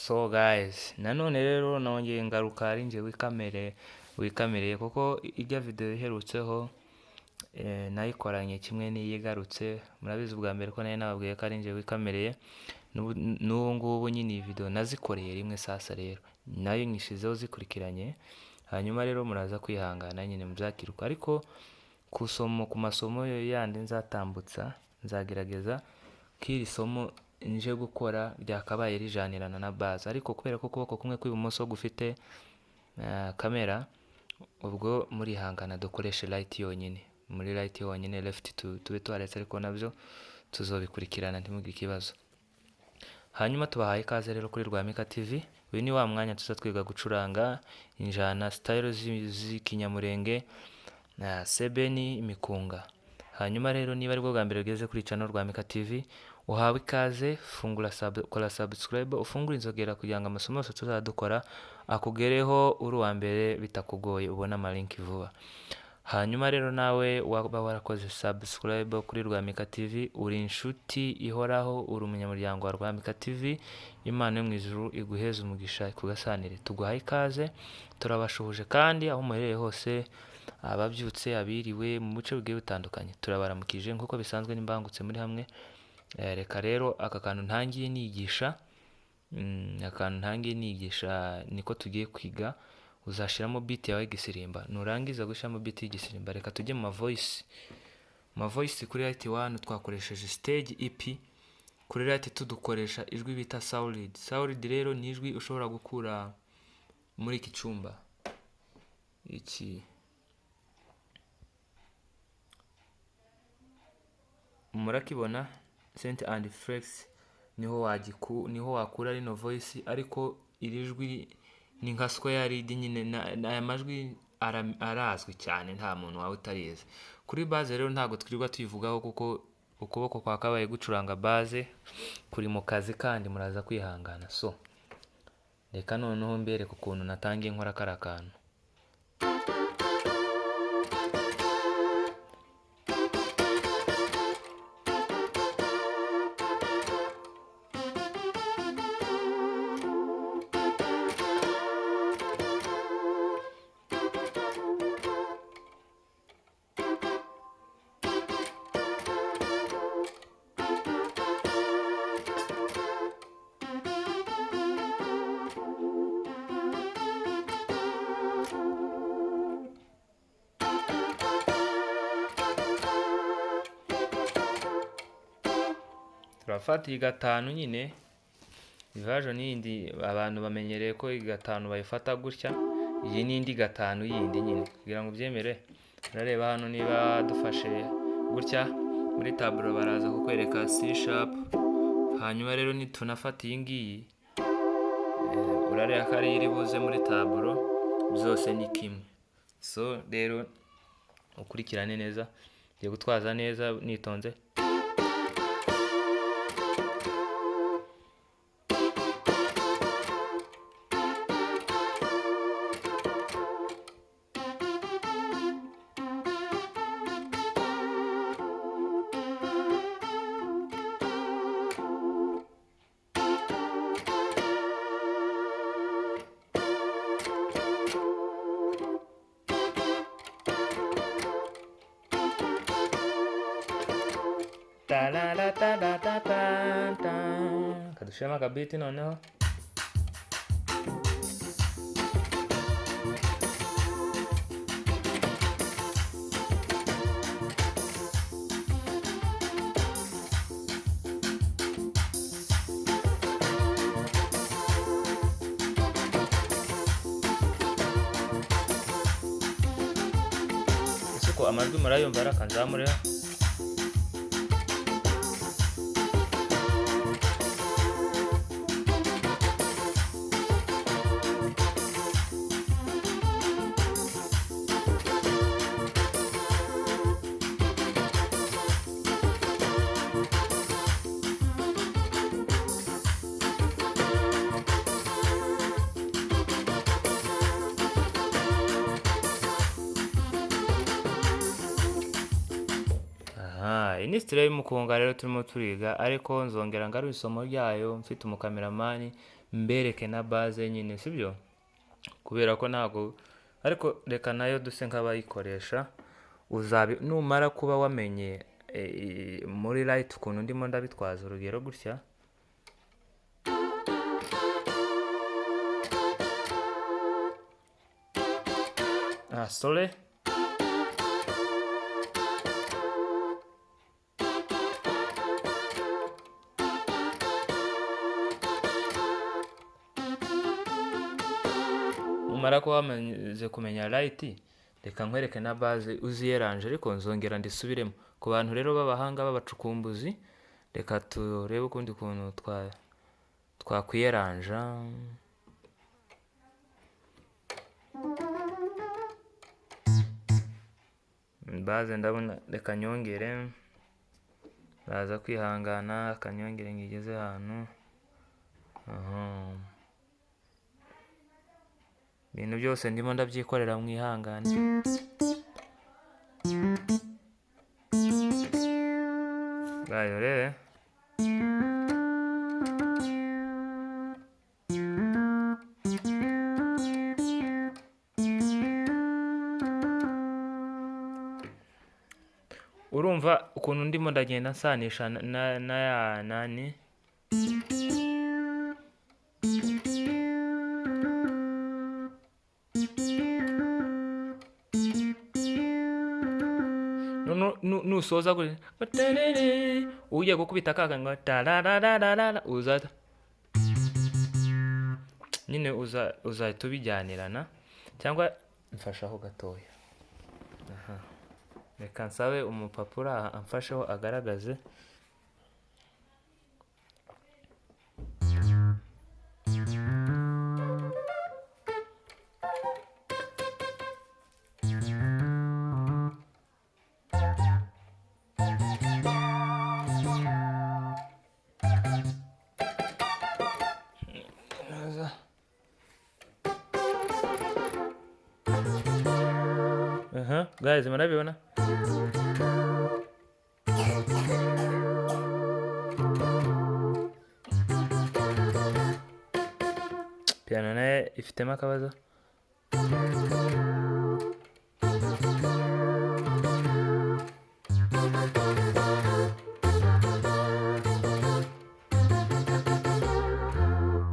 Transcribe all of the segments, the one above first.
So guys, nanone rero nongeye ngaruka ari njye wikamereye kuko ijya video iherutseho nayikoranye kimwe n'iyigarutse. Murabizi ubwa mbere ko nayo nababwiye ko ari njye wikamereye, n'ubu ngubu nyine iyi video nazikoreye rimwe. Sasa rero nayo nyishizeho zikurikiranye, hanyuma rero muraza kwihangana nyine mubyakiruka, ariko ku masomo yandi nzatambutsa nzagerageza ko iri somo nje gukora ryakabaye rijanirana na base, ariko kubera ko ukuboko kumwe kw'ibumoso gufite kamera, ubwo murihangana dukoreshe right yonyine, muri right yonyine, left tube tuharetse, ariko nabyo tuzobikurikirana ntimugire ikibazo. Hanyuma tubahaye ikaze rero kuri Rwamika TV. Uyu ni wa mwanya tuza twiga gucuranga injana style z'ikinyamurenge na sebeni imikunga. Hanyuma rero niba ari bwo bwa mbere ugeze kuri channel Rwamika TV, uhawe ikaze. Kora subscribe, ufungure inzogera kugira ngo amasomo yose tuzadukora akugereho uri uwa mbere bitakugoye, ubona amalinki vuba. Hanyuma rero nawe waba warakoze subscribe kuri Rwamika TV, uri inshuti ihoraho, uri umunyamuryango wa Rwamika TV. Imana yo mu ijuru iguheze umugisha ikugasanire. Tuguhaye ikaze, turabashuhuje kandi aho muherereye hose, ababyutse, abiriwe mu bice bigiye bitandukanye, turabaramukije nk'uko bisanzwe n'imbangutse muri hamwe. Reka rero aka kantu ntangiye nigisha niko tugiye kwiga. Uzashiramo beat yawe y'igisirimba, nurangiza gushiramo beat y'igisirimba reka tujye mu voice. Kuri right 1 twakoresheje stage EP, kuri right 2 dukoresha ijwi bita solid rero ni ijwi ushobora gukura muri iki cyumba iki. Murakibona Saint and Flex niho wakura rino voice, ariko iri jwi ni nka square lead nyine. Aya majwi arazwi cyane, nta muntu wawe utarize. Kuri base rero ntago twirirwa tuyivugaho kuko ukuboko kwakabaye gucuranga base kuri mu kazi, kandi muraza kwihangana. So reka noneho mbereke ukuntu natangiye nkora kara kantu. Turafata iyi gatanu nyine, version yindi abantu bamenyereye ko iyi gatanu bayifata gutya. Iyi ni indi gatanu yindi nyine, kugira ngo byemere. Urareba hano niba dufashe gutya muri tableau baraza kukwereka C sharp. Hanyuma rero nitunafata iyi ngiyi, urareba ko ari iri buze muri tableau, byose ni kimwe. So rero ukurikirane neza, ngiye gutwaza neza nitonze. Kadushema akabiti noneho. Isuko amajwi murayumva arakanzamure. Ini style y'umukunga rero turimo turiga, ariko nzongera ngaruye isomo ryayo mfite umukameramani mbereke na base nyine sibyo, kubera ko ntabwo, ariko reka nayo duse nk'abayikoresha. Numara kuba wamenye muri light ukuntu ndimo ndabitwaza urugero gutya, sorry, numara kuba wamaze kumenya light, reka nkwereke na base uziyeranje, ariko nzongera ndisubiremo ku bantu rero b'abahanga b'abacukumbuzi. Reka turebe ukundi kuntu twakwiyeranja. Base ndabona, reka nyongere, baza kwihangana, akanyongere ngigeze ahantu. Ibintu byose ndimo ndabyikorera mwihangane. Gayo rero urumva ukuntu ndimo ndagenda nsanisha na ya nani, nusoza ugiye gukubita kaka ngo tararararara, nyine uzahita ubijyanirana, cyangwa mfashaho gatoya. Reka nsabe umupapuro amfasheho agaragaze. Guys, murabibona? Piano nayo ifitemo akabazo.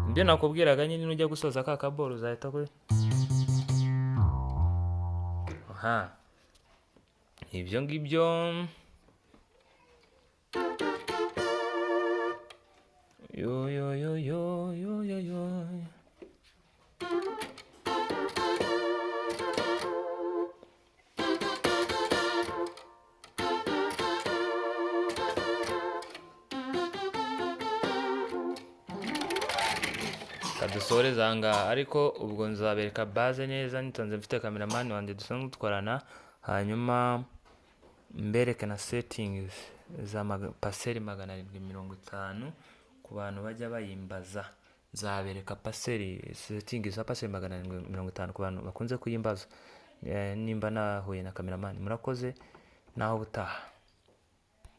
Ibyo nakubwiraga nyine, nujya gusoza ka kaboro uzahita kuri ibyo ngibyo. Kadusoreza ahangaha, ariko ubwo nzabereka base neza nitonze, mfite cameraman wanjye dusanzwe dukorana, hanyuma mbereke na settings za paseri 750 ku bantu bajya bayimbaza. Nzabereka settings za paseri 750 ku bantu bakunze kuyimbaza, nimba nahuye na cameraman. Murakoze, naho butaha.